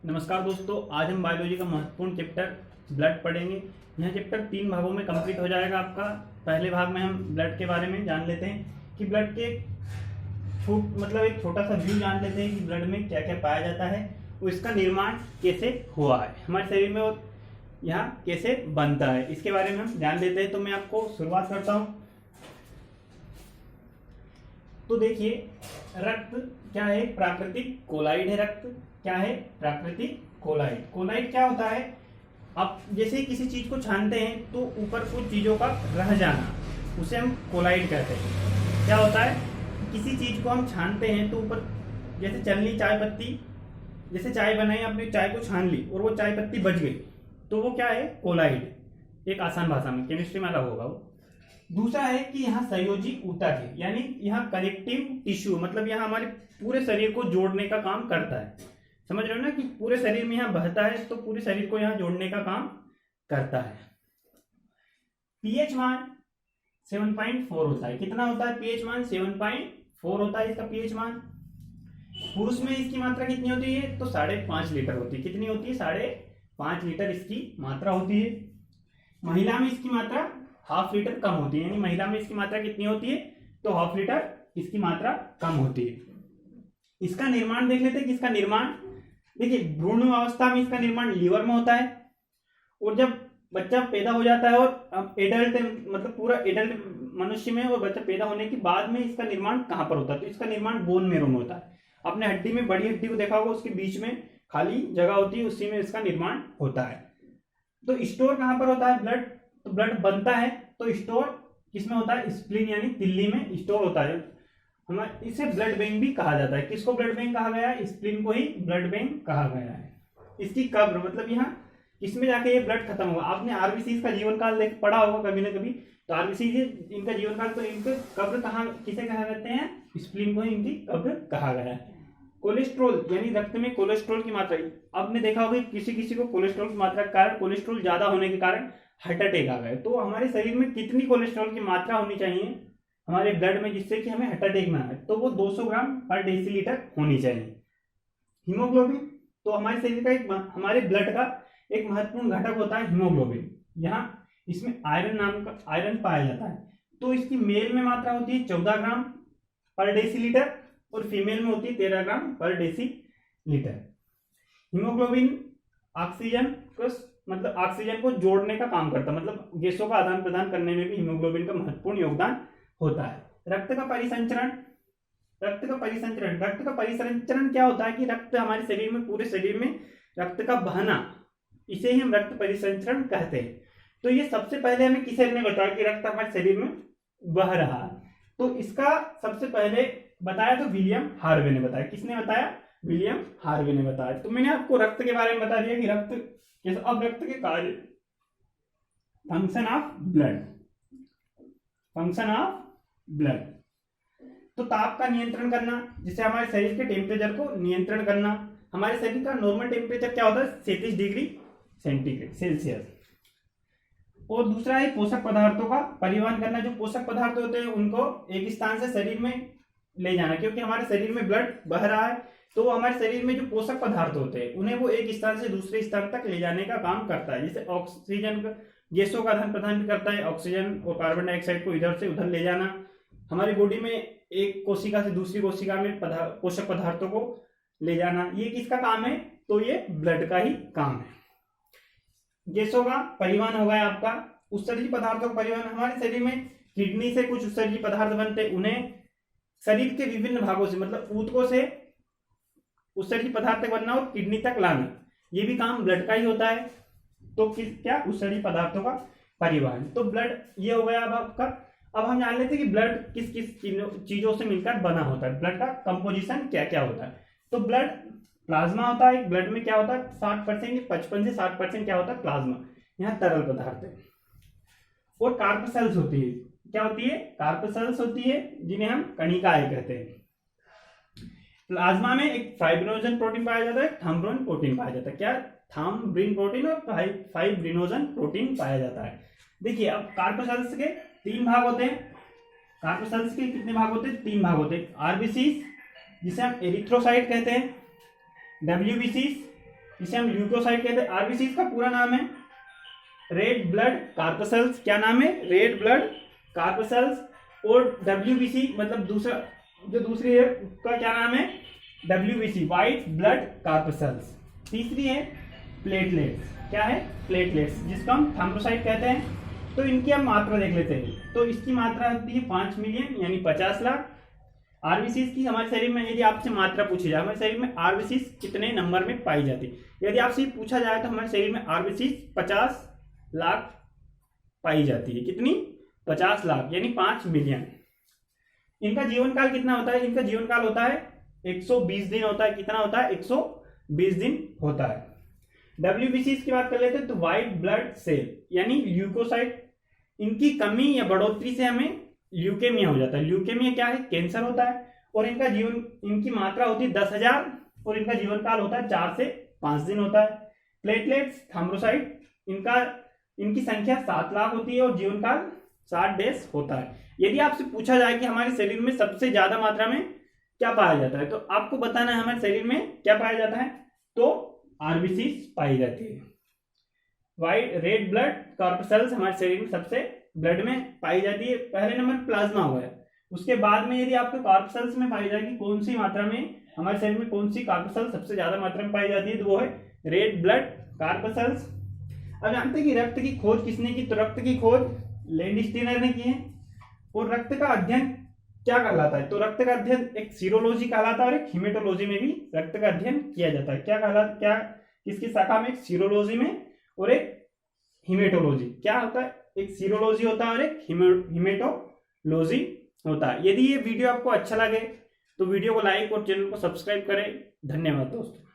नमस्कार दोस्तों, आज हम बायोलॉजी का महत्वपूर्ण चैप्टर ब्लड पढ़ेंगे। यह चैप्टर 3 भागों में कंप्लीट हो जाएगा आपका। पहले भाग में हम ब्लड के बारे में जान लेते हैं कि ब्लड के एक छोटा सा व्यू जान लेते हैं कि ब्लड में क्या क्या पाया जाता है और इसका निर्माण कैसे हुआ है हमारे शरीर में और यहाँ कैसे बनता है, इसके बारे में हम जान लेते हैं। तो मैं आपको शुरुआत करता हूँ। तो देखिए, रक्त क्या है? प्राकृतिक कोलाइड है। रक्त क्या है? प्राकृतिक कोलाइड। कोलाइड क्या होता है? आप जैसे किसी चीज को छानते हैं तो ऊपर कुछ चीजों का रह जाना, उसे हम कोलाइड कहते हैं। क्या होता है? किसी चीज को हम छानते हैं तो ऊपर, जैसे चलनी चाय पत्ती, जैसे चाय बनाई, आपने चाय को छान ली और वो चाय पत्ती बच गई, तो वो क्या है? कोलाइड। एक आसान भाषा में, केमिस्ट्री में अलग होगा वो। दूसरा है कि यहाँ संयोजी ऊतक है, यानी यहाँ कनेक्टिव टिश्यू, मतलब यहाँ हमारे पूरे शरीर को जोड़ने का काम करता है। समझ रहे हो ना कि पूरे शरीर में यहाँ बहता है तो पूरे शरीर को यहाँ जोड़ने का काम करता है। पीएच मान 7.4 होता है। कितना होता है पीएच मान? 7.4 होता है इसका पीएच मान। पुरुष में इसकी मात्रा कितनी होती है? तो 5.5 लीटर होती है। कितनी होती है? 5.5 लीटर इसकी मात्रा होती है। महिला में इसकी मात्रा ½ लीटर कम होती है, यानी महिला में इसकी मात्रा कितनी होती है? तो ½ लीटर इसकी मात्रा कम होती है। इसका निर्माण देख लेते हैं कि इसका निर्माण, देखिए, भ्रूण अवस्था में इसका निर्माण लीवर में होता है, और जब बच्चा पैदा हो जाता है और एडल्ट, मतलब पूरा एडल्ट मनुष्य में, और बच्चा पैदा होने के बाद में इसका निर्माण कहाँ पर होता है? तो इसका निर्माण बोन मैरो में होता है। आपने हड्डी में, बड़ी हड्डी को देखा होगा, उसके बीच में खाली जगह होती है, उसी में इसका निर्माण होता है। तो स्टोर कहाँ पर होता है ब्लड? तो ब्लड बनता है तो स्टोर किसमें होता है? स्प्लीन यानी तिल्ली में स्टोर होता है। हमारे इसे ब्लड बैंक भी कहा जाता है। किसको ब्लड बैंक कहा गया है? स्प्लीन को ही ब्लड बैंक कहा गया है। इसकी कब्र, मतलब यहाँ इसमें जाके ये ब्लड खत्म होगा। आपने आरबीसी का जीवन काल देख पढ़ा होगा कभी ना कभी, तो आरबीसी इनका जीवन काल, तो इनके कब्र कहाँ, किसे कहा जाते हैं? स्प्लीन को ही इनकी कब्र कहा गया है। कोलेस्ट्रॉल, यानी रक्त में कोलेस्ट्रॉल की मात्रा, आपने देखा होगा किसी किसी को कोलेस्ट्रॉल की मात्रा के कारण, कोलेस्ट्रॉल ज्यादा होने के कारण हार्ट अटैक आ गए। तो हमारे शरीर में कितनी कोलेस्ट्रॉल की मात्रा होनी चाहिए हमारे ब्लड में, जिससे कि हमें हार्ट अटैक ना आए? तो वो 200 ग्राम पर डेसीलीटर होनी चाहिए। हीमोग्लोबिन, तो हमारे शरीर का हमारे ब्लड का एक महत्वपूर्ण घटक होता है हीमोग्लोबिन। यहाँ इसमें आयरन नाम का आयरन पाया जाता है। तो इसकी मेल में मात्रा होती है 14 ग्राम पर डेसीलीटर और फीमेल में होती है 13 ग्राम पर डेसीलीटर। हीमोग्लोबिन ऑक्सीजन को, मतलब ऑक्सीजन को जोड़ने का काम करता है, मतलब गैसों का आदान प्रदान करने में भी हीमोग्लोबिन का महत्वपूर्ण योगदान होता है। रक्त का परिसंचरण, रक्त का परिसंचरण क्या होता है कि रक्त हमारे शरीर में, पूरे शरीर में रक्त का बहना, इसे ही हम रक्त परिसंचरण कहते हैं। तो ये सबसे पहले हमें किसे ने बताया कि रक्त हमारे शरीर में बह रहा है? तो इसका सबसे पहले बताया तो विलियम हार्वे ने बताया। किसने बताया? विलियम हार्वे ने बताया। तो मैंने आपको रक्त के बारे में बता दिया कि रक्त कैसे। अब रक्त के कार्य, function of blood, function of blood. तो ताप का नियंत्रण करना, जिससे हमारे शरीर के टेम्परेचर को नियंत्रण करना। हमारे शरीर का नॉर्मल टेम्परेचर क्या होता है? 37 डिग्री सेंटीग्रेड सेल्सियस। और दूसरा है पोषक पदार्थों का परिवहन करना। जो पोषक पदार्थ होते हैं उनको एक स्थान से शरीर में ले जाना, क्योंकि हमारे शरीर में ब्लड बह रहा है तो हमारे शरीर में जो पोषक पदार्थ होते हैं उन्हें वो एक स्थान से दूसरे स्थान तक ले जाने का काम करता है। जैसे ऑक्सीजन गैसों का आदान प्रदान भी करता है, ऑक्सीजन और कार्बन डाइऑक्साइड को इधर से उधर ले जाना। हमारी बॉडी में एक कोशिका से दूसरी कोशिका में पोषक पदार्थों को ले जाना, ये किसका काम है? तो ये ब्लड का ही काम है। गैसों का परिवहन हो गया आपका। उत्सर्जित पदार्थों का परिवहन, हमारे शरीर में किडनी से कुछ उत्सर्जित पदार्थ बनते, उन्हें शरीर के विभिन्न भागों से, मतलब ऊतकों से उत्सर्जित पदार्थ बनना और किडनी तक लाना, ये भी काम ब्लड का ही होता है। तो क्या? उत्सर्जित पदार्थों का परिवहन। तो ब्लड ये हो गया अब आपका। अब हम जान लेते हैं कि ब्लड किस किस चीजों से मिलकर बना होता है, ब्लड का कंपोजिशन क्या क्या होता है। तो ब्लड प्लाज्मा होता है। ब्लड में क्या होता है? 60%, 55 से 60% क्या होता है? प्लाज्मा, यहाँ तरल पदार्थ है। और कार्पसेल्स होती है। क्या होती है? कार्पसेल्स होती है, जिन्हें हम कणिकाएं कहते हैं। प्लाज्मा में एक फाइब्रिनोजन प्रोटीन पाया जाता है, थ्रोम्बिन प्रोटीन पाया जाता है। क्या? थ्रोम्बिन प्रोटीन और फाइब्रिनोजन प्रोटीन पाया जाता है। देखिए, अब कार्पसेल्स के 3 भाग होते हैं। कार्पसेल्स के कितने भाग होते हैं? 3 भाग होते हैं। आरबीसी, जिसे हम एरिथ्रोसाइट कहते हैं, डब्ल्यूबीसी इसे हम ल्यूकोसाइट कहते हैं। आरबीसी का पूरा नाम है रेड ब्लड कार्पसेल्स। क्या नाम है? Red blood corpuscles. और डब्ल्यूबीसी मतलब दूसरा जो दूसरी है उसका क्या नाम है? WBC white blood corpuscles. तीसरी है प्लेटलेट्स। क्या है? प्लेटलेट्स, जिसको हम थ्रोम्बोसाइट कहते हैं। तो इनकी हम मात्रा देख लेते हैं। तो इसकी मात्रा होती है 5 मिलियन यानी 50 लाख। आरबीसीज की हमारे शरीर में यदि आपसे मात्रा पूछी जाए हमारे शरीर में आरबीसीज कितने नंबर में पाई जाती है, यदि आपसे पूछा जाए तो हमारे शरीर में आरबीसीज 50 लाख पाई जाती है। कितनी? 50 लाख यानी 5 मिलियन। इनका जीवन काल कितना होता है? इनका जीवन काल होता है 120 दिन होता है। कितना होता है? 120 दिन होता है। डब्ल्यूबीसी की बात कर लेते हैं तो व्हाइट ब्लड सेल यानी ल्यूकोसाइट, इनकी कमी या बढ़ोतरी से हमें ल्यूकेमिया हो जाता है। ल्यूकेमिया क्या है? कैंसर होता है। और इनकी मात्रा होती है 10,000 और इनका जीवन काल होता है 4 से 5 दिन होता है। प्लेटलेट्स थ्रोम्बोसाइट इनकी संख्या 7 लाख होती है और जीवन काल 60 डेज होता है। यदि आपसे पूछा जाए कि हमारे शरीर में सबसे ज्यादा मात्रा में क्या पाया जाता है तो आपको बताना है हमारे शरीर में क्या पाया जाता है। तो आरबीसी पाई जाती है। व्हाइट रेड ब्लड कार्पसेल्स हमारे शरीर में सबसे ब्लड में पाई जाती है। पहले नंबर प्लाज्मा हो गया। उसके बाद में यदि आपको कार्पसेल्स में पाई जाएगी कौन सी मात्रा में हमारे शरीर में कौन सी कार्पसेल्स सबसे ज्यादा मात्रा में पाई जाती है, तो वो है रेड ब्लड कार्पसेल्स। अब जानते हैं कि रक्त की खोज किसने की? तो रक्त की खोज लैंडस्टीनर ने की है। और रक्त का अध्ययन क्या कहलाता है? तो रक्त का अध्ययन एक सीरोलॉजी कहलाता है और एक हिमेटोलॉजी में भी रक्त का अध्ययन किया जाता है। क्या कहलाता? क्या किसकी शाखा में? एक सीरोलॉजी में और एक हिमेटोलॉजी। क्या होता है? एक सीरोलॉजी होता है और एक हिमेटोलॉजी होता है। यदि ये वीडियो आपको अच्छा लगे तो वीडियो को लाइक और चैनल को सब्सक्राइब करें। धन्यवाद दोस्तों।